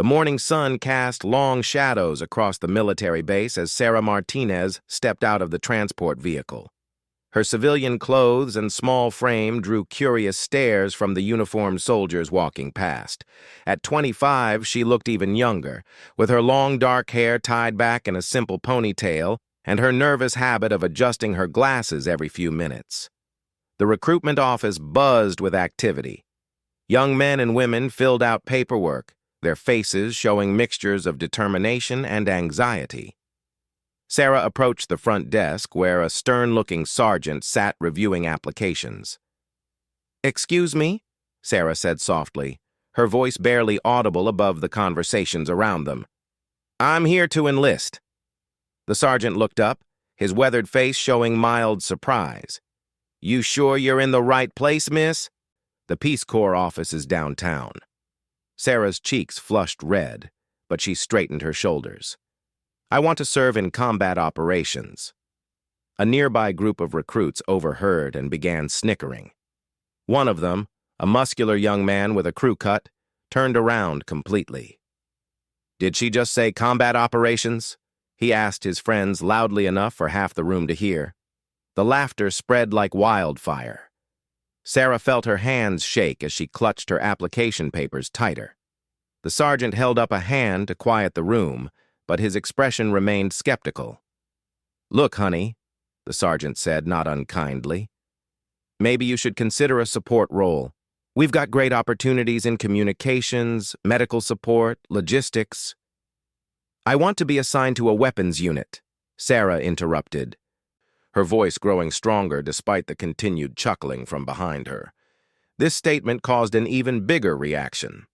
The morning sun cast long shadows across the military base as Sarah Martinez stepped out of the transport vehicle. Her civilian clothes and small frame drew curious stares from the uniformed soldiers walking past. At 25, she looked even younger, with her long dark hair tied back in a simple ponytail and her nervous habit of adjusting her glasses every few minutes. The recruitment office buzzed with activity. Young men and women filled out paperwork, their faces showing mixtures of determination and anxiety. Sarah approached the front desk where a stern-looking sergeant sat reviewing applications. "Excuse me?" Sarah said softly, her voice barely audible above the conversations around them. "I'm here to enlist." The sergeant looked up, his weathered face showing mild surprise. "You sure you're in the right place, miss?" "The Peace Corps office is downtown." Sarah's cheeks flushed red, but she straightened her shoulders. "I want to serve in combat operations." A nearby group of recruits overheard and began snickering. One of them, a muscular young man with a crew cut, turned around completely. "Did she just say combat operations?" he asked his friends loudly enough for half the room to hear. The laughter spread like wildfire. Sarah felt her hands shake as she clutched her application papers tighter. The sergeant held up a hand to quiet the room, but his expression remained skeptical. "Look, honey," the sergeant said, not unkindly. "Maybe you should consider a support role. We've got great opportunities in communications, medical support, logistics." "I want to be assigned to a weapons unit," Sarah interrupted, her voice growing stronger despite the continued chuckling from behind her. This statement caused an even bigger reaction.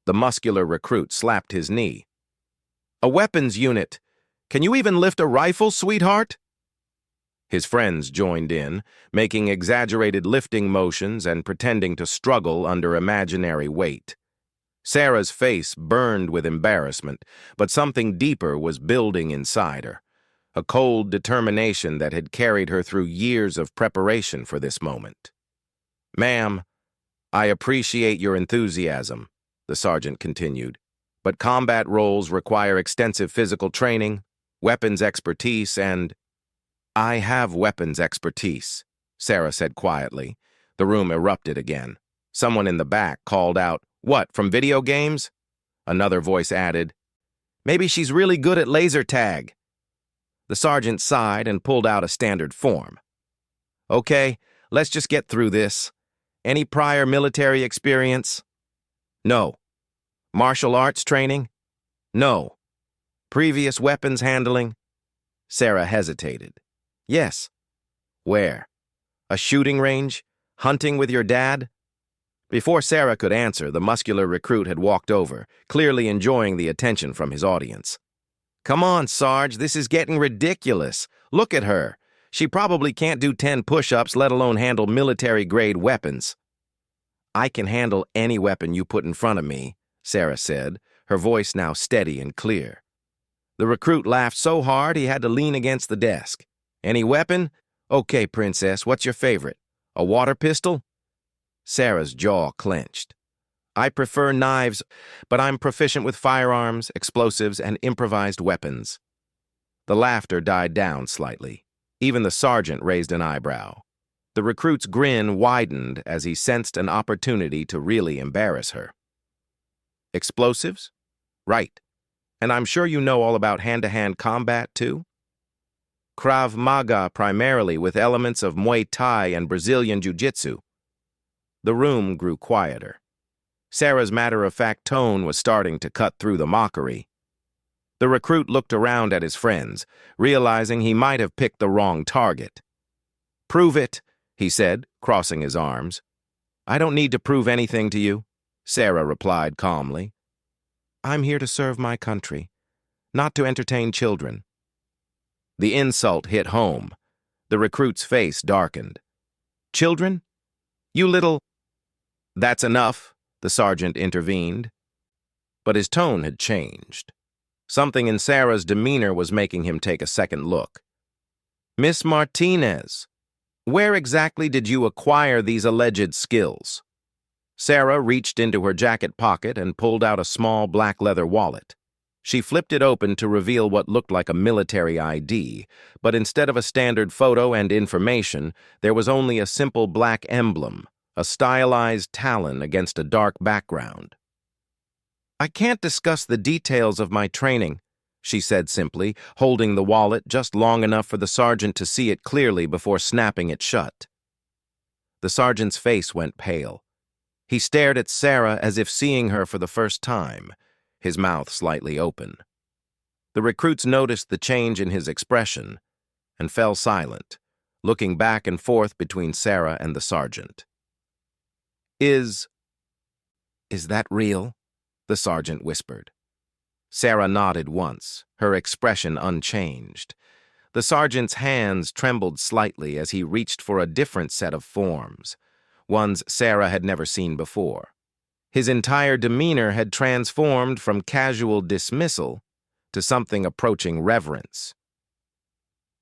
The muscular recruit slapped his knee. "A weapons unit? Can you even lift a rifle, sweetheart?" His friends joined in, making exaggerated lifting motions and pretending to struggle under imaginary weight. Sarah's face burned with embarrassment, but something deeper was building inside her, a cold determination that had carried her through years of preparation for this moment. "Ma'am, I appreciate your enthusiasm," the sergeant continued, "but combat roles require extensive physical training, weapons expertise, and—" "I have weapons expertise," Sarah said quietly. The room erupted again. Someone in the back called out, "What, from video games?" Another voice added, "Maybe she's really good at laser tag." The sergeant sighed and pulled out a standard form. "Okay, let's just get through this. Any prior military experience?" "No." "Martial arts training?" "No." "Previous weapons handling?" Sarah hesitated. "Yes." "Where? A shooting range? Hunting with your dad?" Before Sarah could answer, the muscular recruit had walked over, clearly enjoying the attention from his audience. "Come on, Sarge, this is getting ridiculous. Look at her. She probably can't do 10 push-ups, let alone handle military-grade weapons." "I can handle any weapon you put in front of me," Sarah said, her voice now steady and clear. The recruit laughed so hard he had to lean against the desk. "Any weapon? Okay, princess, what's your favorite? A water pistol?" Sarah's jaw clenched. "I prefer knives, but I'm proficient with firearms, explosives, and improvised weapons." The laughter died down slightly. Even the sergeant raised an eyebrow. The recruit's grin widened as he sensed an opportunity to really embarrass her. "Explosives? Right. And I'm sure you know all about hand-to-hand combat, too?" "Krav Maga primarily, with elements of Muay Thai and Brazilian Jiu-Jitsu." The room grew quieter. Sarah's matter-of-fact tone was starting to cut through the mockery. The recruit looked around at his friends, realizing he might have picked the wrong target. "Prove it," he said, crossing his arms. "I don't need to prove anything to you," Sarah replied calmly. "I'm here to serve my country, not to entertain children." The insult hit home. The recruit's face darkened. "Children? You little—" "That's enough," the sergeant intervened. But his tone had changed. Something in Sarah's demeanor was making him take a second look. "Miss Martinez, where exactly did you acquire these alleged skills?" Sarah reached into her jacket pocket and pulled out a small black leather wallet. She flipped it open to reveal what looked like a military ID, but instead of a standard photo and information, there was only a simple black emblem, a stylized Talon against a dark background. "I can't discuss the details of my training," she said simply, holding the wallet just long enough for the sergeant to see it clearly before snapping it shut. The sergeant's face went pale. He stared at Sarah as if seeing her for the first time, his mouth slightly open. The recruits noticed the change in his expression and fell silent, looking back and forth between Sarah and the sergeant. Is that real?" the sergeant whispered. Sarah nodded once, her expression unchanged. The sergeant's hands trembled slightly as he reached for a different set of forms, ones Sarah had never seen before. His entire demeanor had transformed from casual dismissal to something approaching reverence.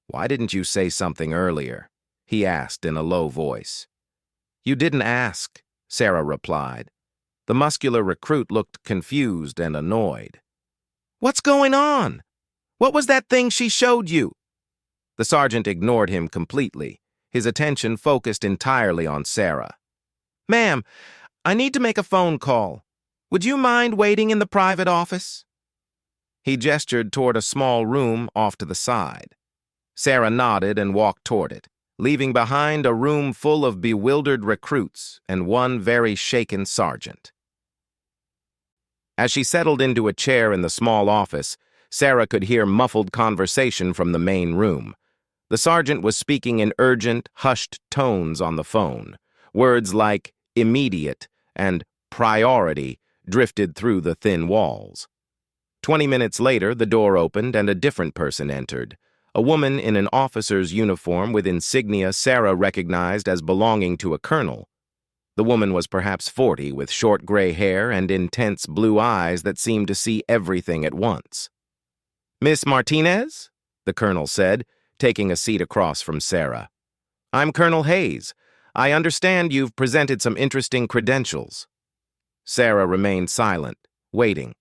"Why didn't you say something earlier?" he asked in a low voice. "You didn't ask," Sarah replied. The muscular recruit looked confused and annoyed. "What's going on? What was that thing she showed you?" The sergeant ignored him completely, his attention focused entirely on Sarah. "Ma'am, I need to make a phone call. Would you mind waiting in the private office?" He gestured toward a small room off to the side. Sarah nodded and walked toward it, leaving behind a room full of bewildered recruits and one very shaken sergeant. As she settled into a chair in the small office, Sarah could hear muffled conversation from the main room. The sergeant was speaking in urgent, hushed tones on the phone. Words like immediate and priority drifted through the thin walls. 20 minutes later, the door opened and a different person entered. A woman in an officer's uniform with insignia Sarah recognized as belonging to a colonel. The woman was perhaps 40, with short gray hair and intense blue eyes that seemed to see everything at once. "Miss Martinez?" the colonel said, taking a seat across from Sarah. "I'm Colonel Hayes. I understand you've presented some interesting credentials." Sarah remained silent, waiting.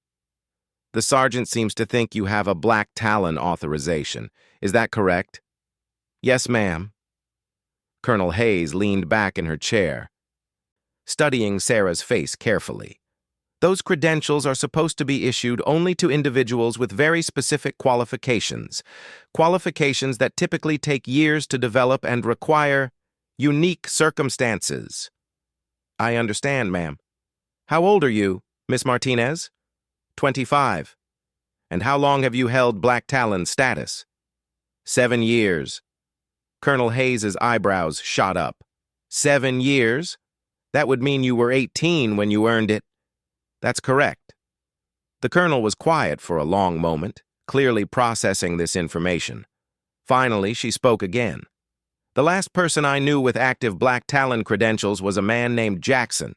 "The sergeant seems to think you have a black Talon authorization. Is that correct?" "Yes, ma'am." Colonel Hayes leaned back in her chair, studying Sarah's face carefully. "Those credentials are supposed to be issued only to individuals with very specific qualifications that typically take years to develop and require unique circumstances." "I understand, ma'am. How old are you, Miss Martinez?" 25. "And how long have you held Black Talon status?" 7 years. Colonel Hayes's eyebrows shot up. 7 years? That would mean you were 18 when you earned it. "That's correct." The colonel was quiet for a long moment, clearly processing this information. Finally, she spoke again. "The last person I knew with active Black Talon credentials was a man named Jackson.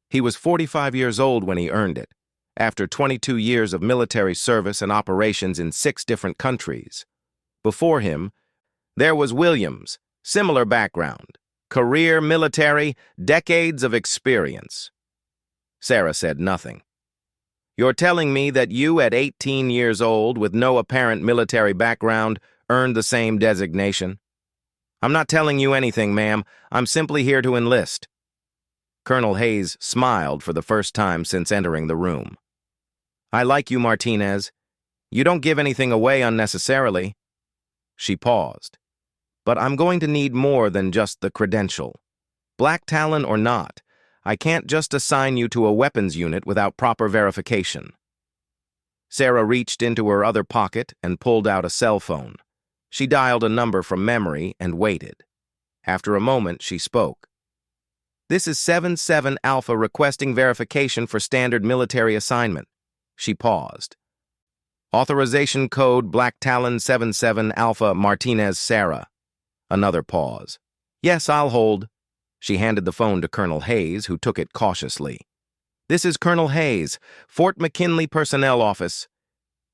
He was 45 years old when he earned it, after 22 years of military service and operations in 6 different countries. Before him, there was Williams, similar background, career military, decades of experience." Sarah said nothing. "You're telling me that you, at 18 years old, with no apparent military background, earned the same designation?" "I'm not telling you anything, ma'am. I'm simply here to enlist." Colonel Hayes smiled for the first time since entering the room. "I like you, Martinez. You don't give anything away unnecessarily." She paused. "But I'm going to need more than just the credential. Black Talon or not, I can't just assign you to a weapons unit without proper verification." Sarah reached into her other pocket and pulled out a cell phone. She dialed a number from memory and waited. After a moment, she spoke. "This is 77 Alpha requesting verification for standard military assignment." She paused. "Authorization code Black Talon 77 Alpha Martinez Sarah." Another pause. "Yes, I'll hold." She handed the phone to Colonel Hayes, who took it cautiously. "This is Colonel Hayes, Fort McKinley Personnel Office."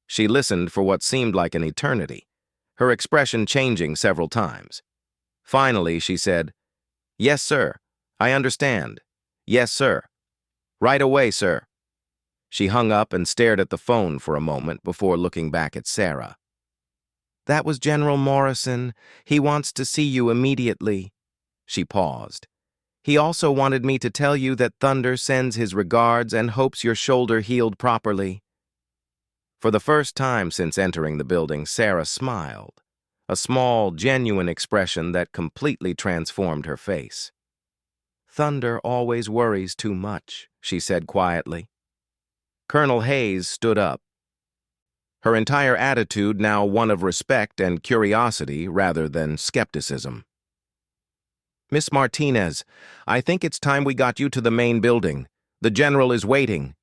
She listened for what seemed like an eternity, her expression changing several times. Finally, she said, "Yes, sir. I understand. Yes, sir." Right away, sir. She hung up and stared at the phone for a moment before looking back at Sarah. That was General Morrison. He wants to see you immediately. She paused. He also wanted me to tell you that Thunder sends his regards and hopes your shoulder healed properly. For the first time since entering the building, Sarah smiled, a small, genuine expression that completely transformed her face. Thunder always worries too much, she said quietly. Colonel Hayes stood up, her entire attitude now one of respect and curiosity rather than skepticism. Miss Martinez, I think it's time we got you to the main building. The general is waiting.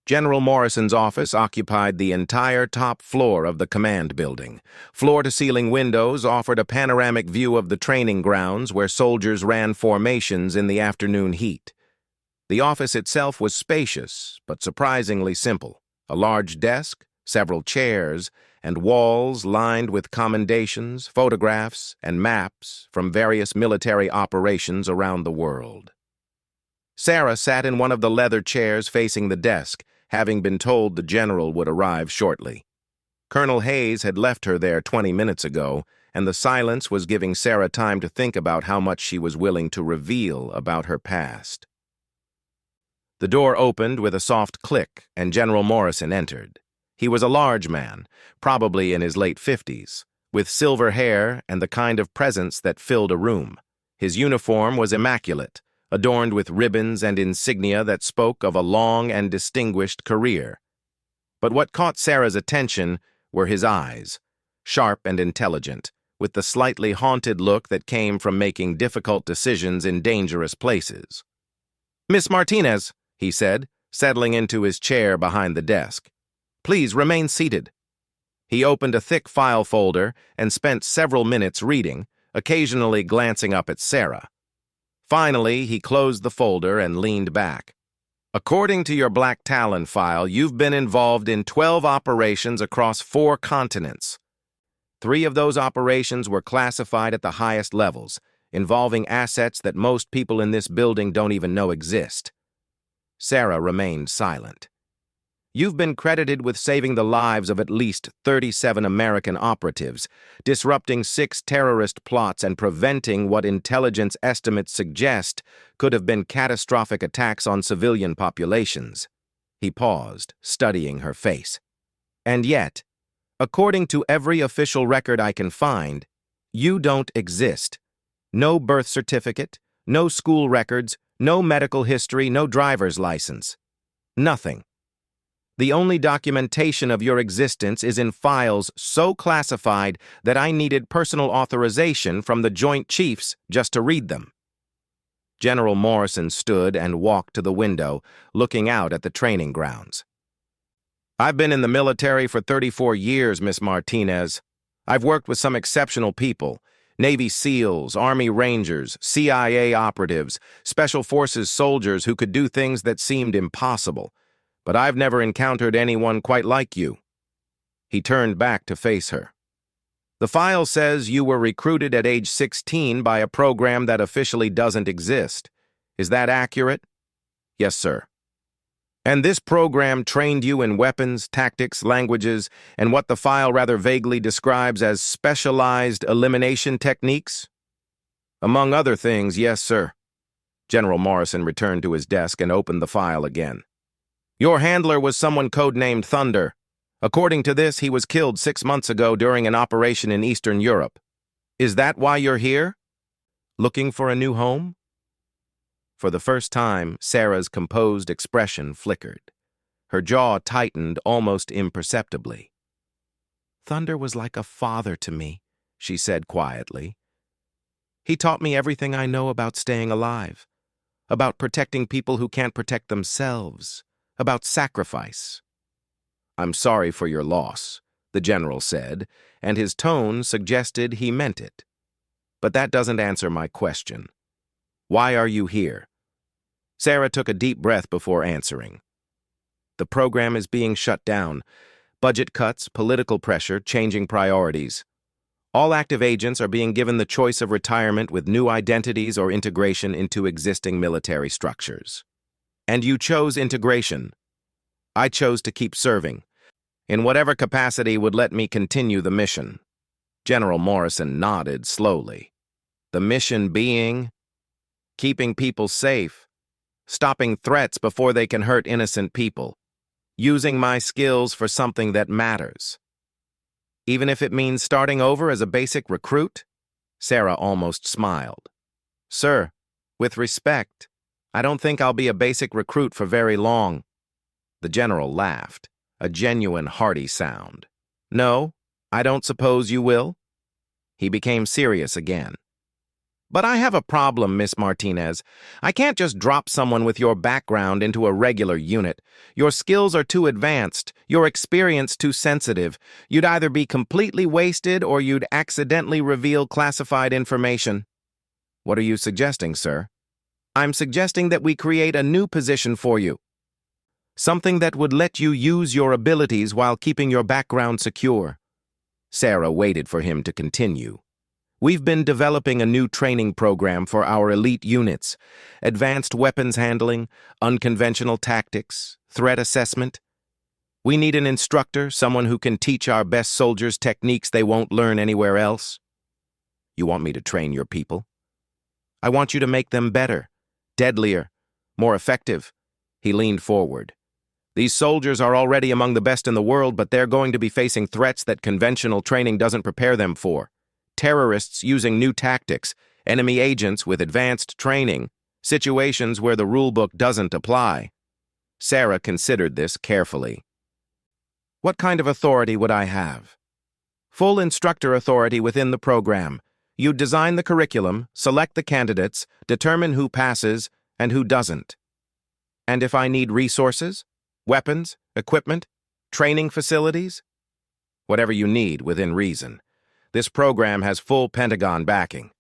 General Morrison's office occupied the entire top floor of the command building. Floor-to-ceiling windows offered a panoramic view of the training grounds where soldiers ran formations in the afternoon heat. The office itself was spacious, but surprisingly simple. A large desk, several chairs, and walls lined with commendations, photographs, and maps from various military operations around the world. Sarah sat in one of the leather chairs facing the desk, having been told the general would arrive shortly. Colonel Hayes had left her there 20 minutes ago, and the silence was giving Sarah time to think about how much she was willing to reveal about her past. The door opened with a soft click, and General Morrison entered. He was a large man, probably in his late 50s, with silver hair and the kind of presence that filled a room. His uniform was immaculate, adorned with ribbons and insignia that spoke of a long and distinguished career. But what caught Sarah's attention were his eyes, sharp and intelligent, with the slightly haunted look that came from making difficult decisions in dangerous places. "Miss Martinez," he said, settling into his chair behind the desk. "Please remain seated." He opened a thick file folder and spent several minutes reading, occasionally glancing up at Sarah. Finally, he closed the folder and leaned back. "According to your Black Talon file, you've been involved in 12 operations across 4 continents. 3 of those operations were classified at the highest levels, involving assets that most people in this building don't even know exist." Sarah remained silent. "You've been credited with saving the lives of at least 37 American operatives, disrupting 6 terrorist plots and preventing what intelligence estimates suggest could have been catastrophic attacks on civilian populations." He paused, studying her face. "And yet, according to every official record I can find, you don't exist. No birth certificate, no school records, no medical history, no driver's license. Nothing. The only documentation of your existence is in files so classified that I needed personal authorization from the Joint Chiefs just to read them." General Morrison stood and walked to the window, looking out at the training grounds. "I've been in the military for 34 years, Miss Martinez. I've worked with some exceptional people: Navy SEALs, Army Rangers, CIA operatives, Special Forces soldiers who could do things that seemed impossible. But I've never encountered anyone quite like you." He turned back to face her. "The file says you were recruited at age 16 by a program that officially doesn't exist. Is that accurate?" "Yes, sir." "And this program trained you in weapons, tactics, languages, and what the file rather vaguely describes as specialized elimination techniques?" "Among other things, yes, sir." General Morrison returned to his desk and opened the file again. "Your handler was someone codenamed Thunder. According to this, he was killed 6 months ago during an operation in Eastern Europe. Is that why you're here? Looking for a new home?" For the first time, Sarah's composed expression flickered. Her jaw tightened almost imperceptibly. "Thunder was like a father to me," she said quietly. "He taught me everything I know about staying alive, about protecting people who can't protect themselves, about sacrifice." "I'm sorry for your loss," the general said, and his tone suggested he meant it. "But that doesn't answer my question. Why are you here?" Sarah took a deep breath before answering. "The program is being shut down. Budget cuts, political pressure, changing priorities. All active agents are being given the choice of retirement with new identities or integration into existing military structures." And you chose integration. I chose to keep serving, in whatever capacity would let me continue the mission. General Morrison nodded slowly. The mission being keeping people safe, stopping threats before they can hurt innocent people, using my skills for something that matters. Even if it means starting over as a basic recruit? Sarah almost smiled. Sir, with respect, I don't think I'll be a basic recruit for very long. The general laughed, a genuine hearty sound. No, I don't suppose you will? He became serious again. But I have a problem, Miss Martinez. I can't just drop someone with your background into a regular unit. Your skills are too advanced, your experience too sensitive. You'd either be completely wasted or you'd accidentally reveal classified information. What are you suggesting, sir? I'm suggesting that we create a new position for you. Something that would let you use your abilities while keeping your background secure. Sarah waited for him to continue. We've been developing a new training program for our elite units. Advanced weapons handling, unconventional tactics, threat assessment. We need an instructor, someone who can teach our best soldiers techniques they won't learn anywhere else. You want me to train your people? I want you to make them better, deadlier, more effective. He leaned forward. These soldiers are already among the best in the world, but they're going to be facing threats that conventional training doesn't prepare them for. Terrorists using new tactics, enemy agents with advanced training, situations where the rulebook doesn't apply. Sarah considered this carefully. What kind of authority would I have? Full instructor authority within the program. You design the curriculum, select the candidates, determine who passes and who doesn't. And if I need resources, weapons, equipment, training facilities? Whatever you need within reason. This program has full Pentagon backing.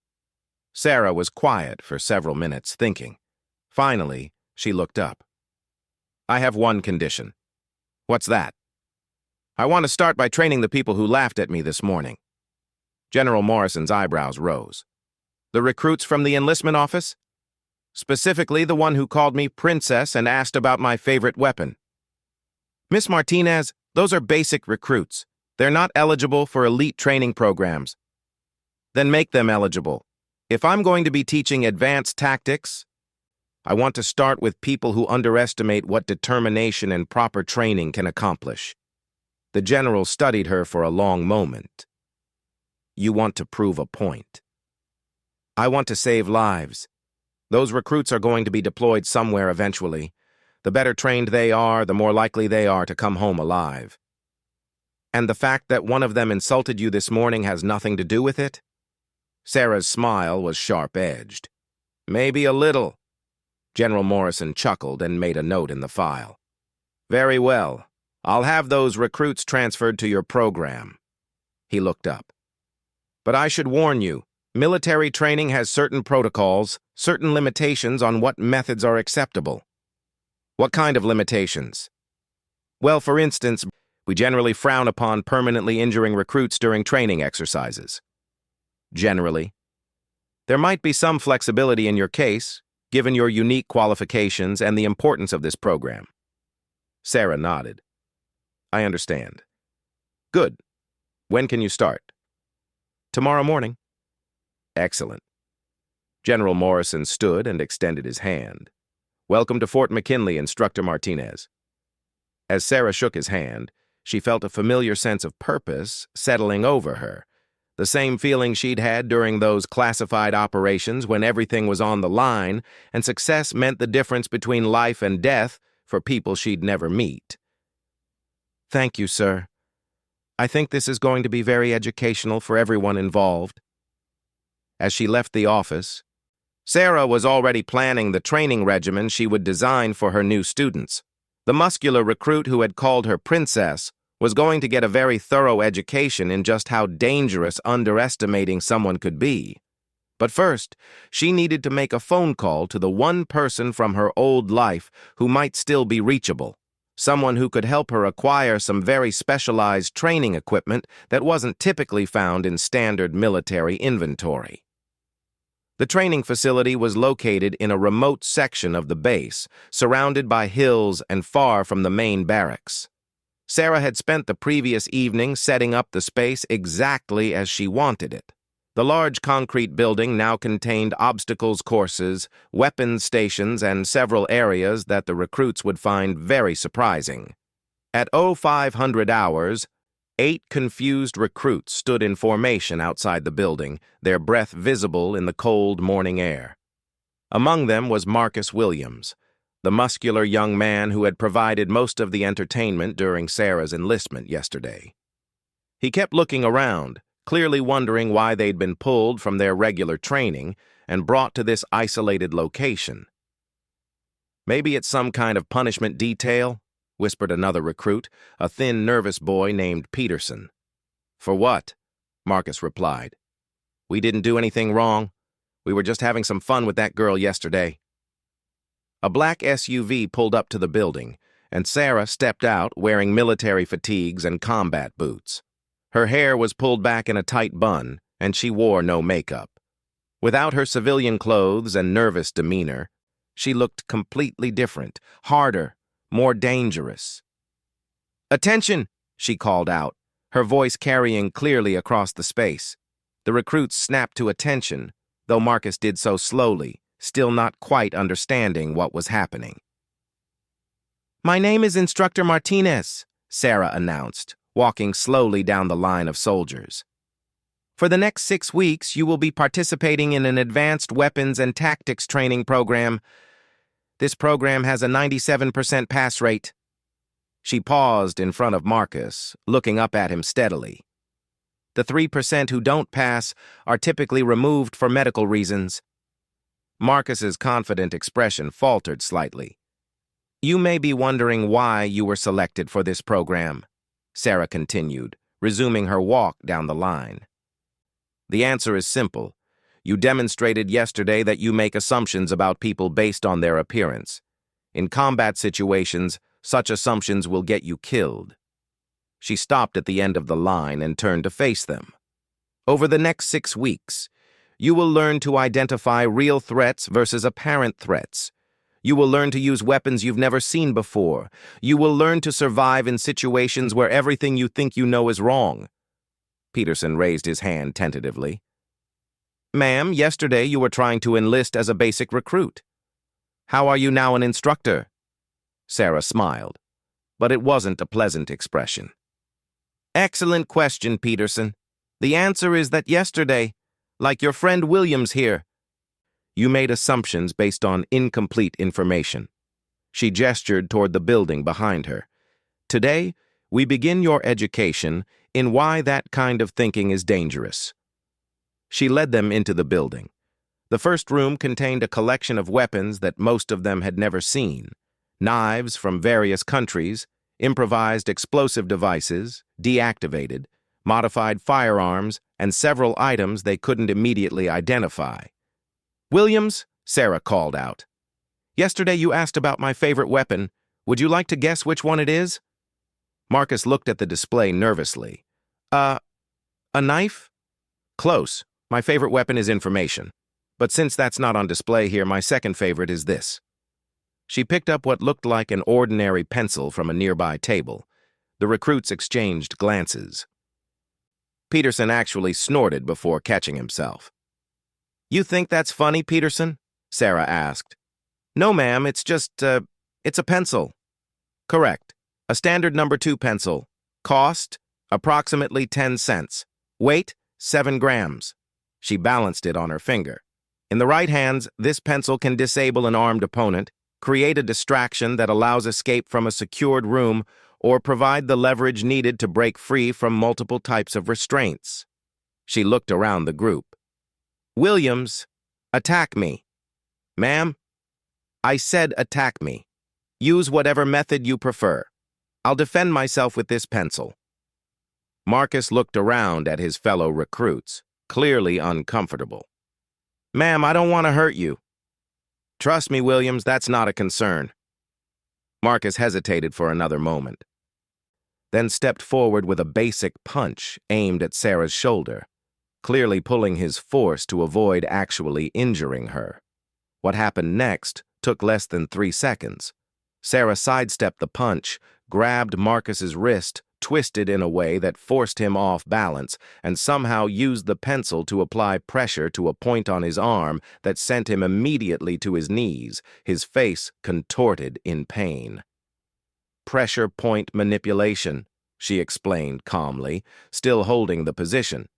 Sarah was quiet for several minutes, thinking. Finally, she looked up. I have one condition. What's that? I want to start by training the people who laughed at me this morning. General Morrison's eyebrows rose. The recruits from the enlistment office? Specifically the one who called me princess and asked about my favorite weapon. Miss Martinez, those are basic recruits. They're not eligible for elite training programs. Then make them eligible. If I'm going to be teaching advanced tactics, I want to start with people who underestimate what determination and proper training can accomplish. The general studied her for a long moment. You want to prove a point. I want to save lives. Those recruits are going to be deployed somewhere eventually. The better trained they are, the more likely they are to come home alive. And the fact that one of them insulted you this morning has nothing to do with it? Sarah's smile was sharp-edged. Maybe a little. General Morrison chuckled and made a note in the file. Very well. I'll have those recruits transferred to your program. He looked up. But I should warn you, military training has certain protocols, certain limitations on what methods are acceptable. What kind of limitations? Well, for instance, we generally frown upon permanently injuring recruits during training exercises. Generally. There might be some flexibility in your case, given your unique qualifications and the importance of this program. Sarah nodded. I understand. Good. When can you start? Tomorrow morning. Excellent. General Morrison stood and extended his hand. Welcome to Fort McKinley, Instructor Martinez. As Sarah shook his hand, she felt a familiar sense of purpose settling over her, the same feeling she'd had during those classified operations when everything was on the line and success meant the difference between life and death for people she'd never meet. Thank you, sir. I think this is going to be very educational for everyone involved. As she left the office, Sarah was already planning the training regimen she would design for her new students. The muscular recruit who had called her princess was going to get a very thorough education in just how dangerous underestimating someone could be. But first, she needed to make a phone call to the one person from her old life who might still be reachable, someone who could help her acquire some very specialized training equipment that wasn't typically found in standard military inventory. The training facility was located in a remote section of the base, surrounded by hills and far from the main barracks. Sarah had spent the previous evening setting up the space exactly as she wanted it. The large concrete building now contained obstacles courses, weapons stations, and several areas that the recruits would find very surprising. At 0500 hours, 8 confused recruits stood in formation outside the building, their breath visible in the cold morning air. Among them was Marcus Williams, the muscular young man who had provided most of the entertainment during Sarah's enlistment yesterday. He kept looking around, clearly wondering why they'd been pulled from their regular training and brought to this isolated location. "Maybe it's some kind of punishment detail," whispered another recruit, a thin, nervous boy named Peterson. "For what?" Marcus replied. "We didn't do anything wrong. We were just having some fun with that girl yesterday." A black SUV pulled up to the building, and Sarah stepped out wearing military fatigues and combat boots. Her hair was pulled back in a tight bun, and she wore no makeup. Without her civilian clothes and nervous demeanor, she looked completely different, harder, more dangerous. "Attention!" she called out, her voice carrying clearly across the space. The recruits snapped to attention, though Marcus did so slowly, still not quite understanding what was happening. "My name is Instructor Martinez," Sarah announced, walking slowly down the line of soldiers. "For the next 6 weeks, you will be participating in an advanced weapons and tactics training program. This program has a 97% pass rate." She paused in front of Marcus, looking up at him steadily. "The 3% who don't pass are typically removed for medical reasons." Marcus's confident expression faltered slightly. "You may be wondering why you were selected for this program," Sarah continued, resuming her walk down the line. "The answer is simple. You demonstrated yesterday that you make assumptions about people based on their appearance. In combat situations, such assumptions will get you killed." She stopped at the end of the line and turned to face them. "Over the next 6 weeks, you will learn to identify real threats versus apparent threats. You will learn to use weapons you've never seen before. You will learn to survive in situations where everything you think you know is wrong." Peterson raised his hand tentatively. "Ma'am, yesterday you were trying to enlist as a basic recruit. How are you now an instructor?" Sarah smiled, but it wasn't a pleasant expression. "Excellent question, Peterson. The answer is that yesterday, like your friend Williams here, you made assumptions based on incomplete information." She gestured toward the building behind her. "Today, we begin your education in why that kind of thinking is dangerous." She led them into the building. The first room contained a collection of weapons that most of them had never seen: knives from various countries, improvised explosive devices, deactivated, modified firearms, and several items they couldn't immediately identify. "Williams," Sarah called out. "Yesterday you asked about my favorite weapon. Would you like to guess which one it is?" Marcus looked at the display nervously. A knife?" "Close. My favorite weapon is information. But since that's not on display here, my second favorite is this." She picked up what looked like an ordinary pencil from a nearby table. The recruits exchanged glances. Peterson actually snorted before catching himself. "You think that's funny, Peterson?" Sarah asked. "No, ma'am, it's a pencil." "Correct. A standard number 2 pencil. Cost, approximately 10 cents. Weight, 7 grams. She balanced it on her finger. "In the right hands, this pencil can disable an armed opponent, create a distraction that allows escape from a secured room, or provide the leverage needed to break free from multiple types of restraints." She looked around the group. "Williams, attack me." "Ma'am?" "I said attack me. Use whatever method you prefer. I'll defend myself with this pencil." Marcus looked around at his fellow recruits, clearly uncomfortable. "Ma'am, I don't want to hurt you." "Trust me, Williams, that's not a concern." Marcus hesitated for another moment, then stepped forward with a basic punch aimed at Sarah's shoulder. clearly pulling his force to avoid actually injuring her. What happened next took less than 3 seconds. Sarah sidestepped the punch, grabbed Marcus's wrist, twisted in a way that forced him off balance, and somehow used the pencil to apply pressure to a point on his arm that sent him immediately to his knees, his face contorted in pain. "Pressure point manipulation," she explained calmly, still holding the position.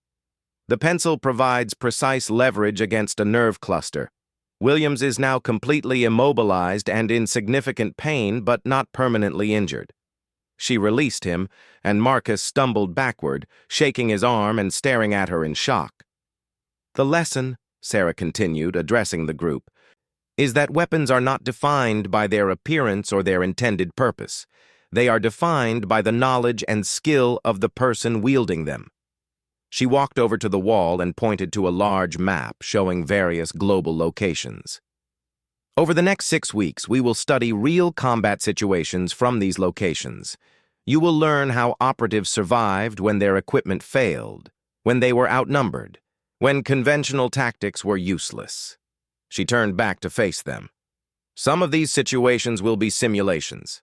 "The pencil provides precise leverage against a nerve cluster. Williams is now completely immobilized and in significant pain, but not permanently injured." She released him, and Marcus stumbled backward, shaking his arm and staring at her in shock. "The lesson," Sarah continued, addressing the group, "is that weapons are not defined by their appearance or their intended purpose. They are defined by the knowledge and skill of the person wielding them." She walked over to the wall and pointed to a large map showing various global locations. "Over the next 6 weeks, we will study real combat situations from these locations. You will learn how operatives survived when their equipment failed, when they were outnumbered, when conventional tactics were useless." She turned back to face them. "Some of these situations will be simulations.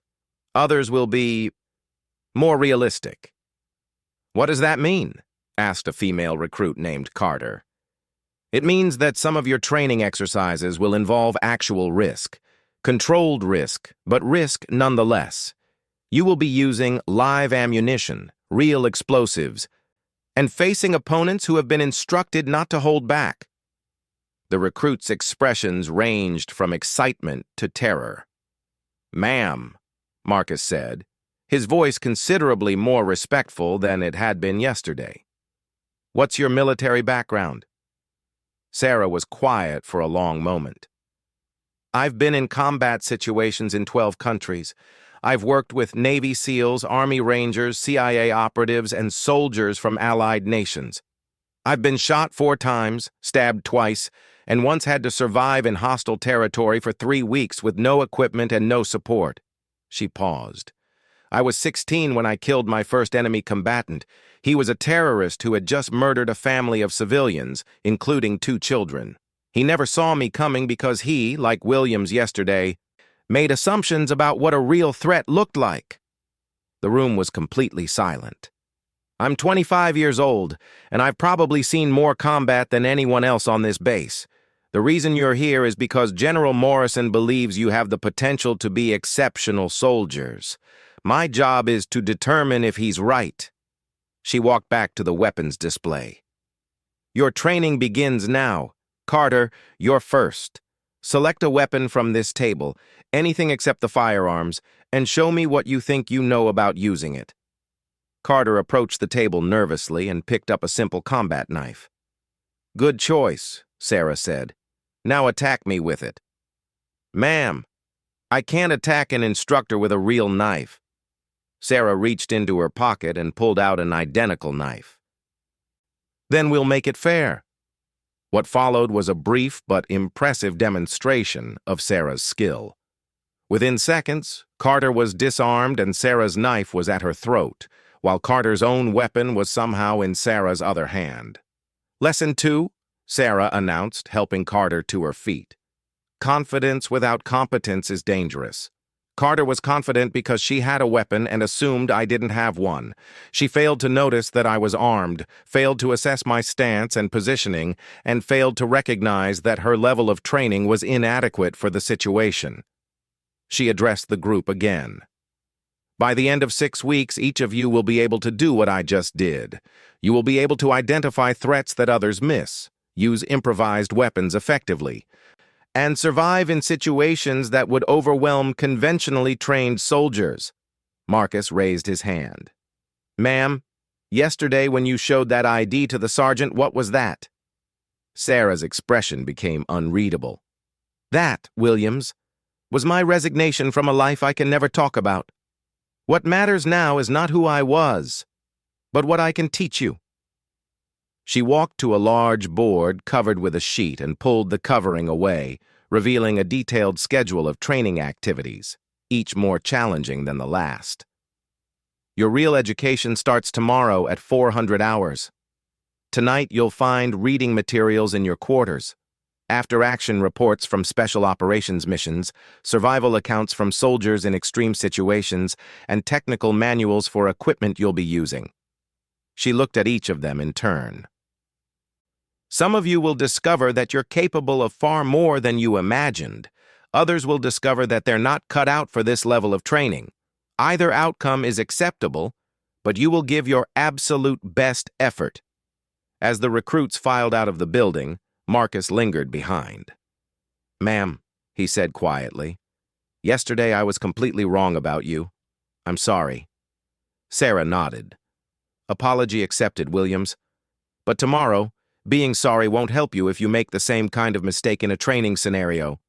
Others will be more realistic." "What does that mean?" asked a female recruit named Carter. "It means that some of your training exercises will involve actual risk, controlled risk, but risk nonetheless. You will be using live ammunition, real explosives, and facing opponents who have been instructed not to hold back." The recruits' expressions ranged from excitement to terror. "Ma'am," Marcus said, his voice considerably more respectful than it had been yesterday. "What's your military background?" Sarah was quiet for a long moment. "I've been in combat situations in 12 countries. I've worked with Navy SEALs, Army Rangers, CIA operatives, and soldiers from allied nations. I've been shot 4 times, stabbed twice, and once had to survive in hostile territory for 3 weeks with no equipment and no support." She paused. "I was 16 when I killed my first enemy combatant. He was a terrorist who had just murdered a family of civilians, including 2 children. He never saw me coming because he, like Williams yesterday, made assumptions about what a real threat looked like." The room was completely silent. "I'm 25 years old, and I've probably seen more combat than anyone else on this base. The reason you're here is because General Morrison believes you have the potential to be exceptional soldiers. My job is to determine if he's right." She walked back to the weapons display. "Your training begins now. Carter, you're first. Select a weapon from this table, anything except the firearms, and show me what you think you know about using it." Carter approached the table nervously and picked up a simple combat knife. "Good choice," Sarah said. "Now attack me with it." "Ma'am, I can't attack an instructor with a real knife." Sarah reached into her pocket and pulled out an identical knife. "Then we'll make it fair." What followed was a brief but impressive demonstration of Sarah's skill. Within seconds, Carter was disarmed and Sarah's knife was at her throat, while Carter's own weapon was somehow in Sarah's other hand. "Lesson 2, Sarah announced, helping Carter to her feet. "Confidence without competence is dangerous. Carter was confident because she had a weapon and assumed I didn't have one. She failed to notice that I was armed, failed to assess my stance and positioning, and failed to recognize that her level of training was inadequate for the situation." She addressed the group again. "By the end of 6 weeks, each of you will be able to do what I just did. You will be able to identify threats that others miss, use improvised weapons effectively, and survive in situations that would overwhelm conventionally trained soldiers." Marcus raised his hand. "Ma'am, yesterday when you showed that ID to the sergeant, what was that?" Sarah's expression became unreadable. "That, Williams, was my resignation from a life I can never talk about. What matters now is not who I was, but what I can teach you." She walked to a large board covered with a sheet and pulled the covering away, revealing a detailed schedule of training activities, each more challenging than the last. "Your real education starts tomorrow at 400 hours. Tonight, you'll find reading materials in your quarters, after-action reports from special operations missions, survival accounts from soldiers in extreme situations, and technical manuals for equipment you'll be using. She looked at each of them in turn. Some of you will discover that you're capable of far more than you imagined. Others will discover that they're not cut out for this level of training. Either outcome is acceptable, but you will give your absolute best effort. As the recruits filed out of the building, Marcus lingered behind. "Ma'am," he said quietly, "yesterday I was completely wrong about you. I'm sorry." Sarah nodded. "Apology accepted, Williams. But tomorrow, being sorry won't help you if you make the same kind of mistake in a training scenario."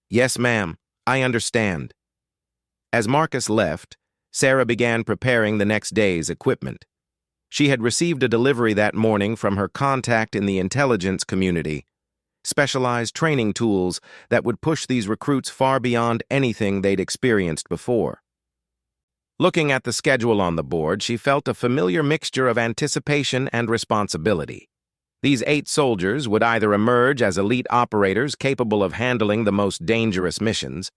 "Yes, ma'am, I understand." As Marcus left, Sarah began preparing the next day's equipment. She had received a delivery that morning from her contact in the intelligence community, specialized training tools that would push these recruits far beyond anything they'd experienced before. Looking at the schedule on the board, she felt a familiar mixture of anticipation and responsibility. These 8 soldiers would either emerge as elite operators capable of handling the most dangerous missions,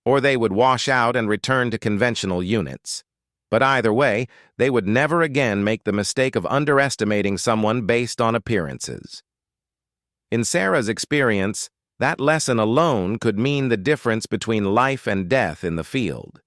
or they would wash out and return to conventional units. But either way, they would never again make the mistake of underestimating someone based on appearances. In Sarah's experience, that lesson alone could mean the difference between life and death in the field.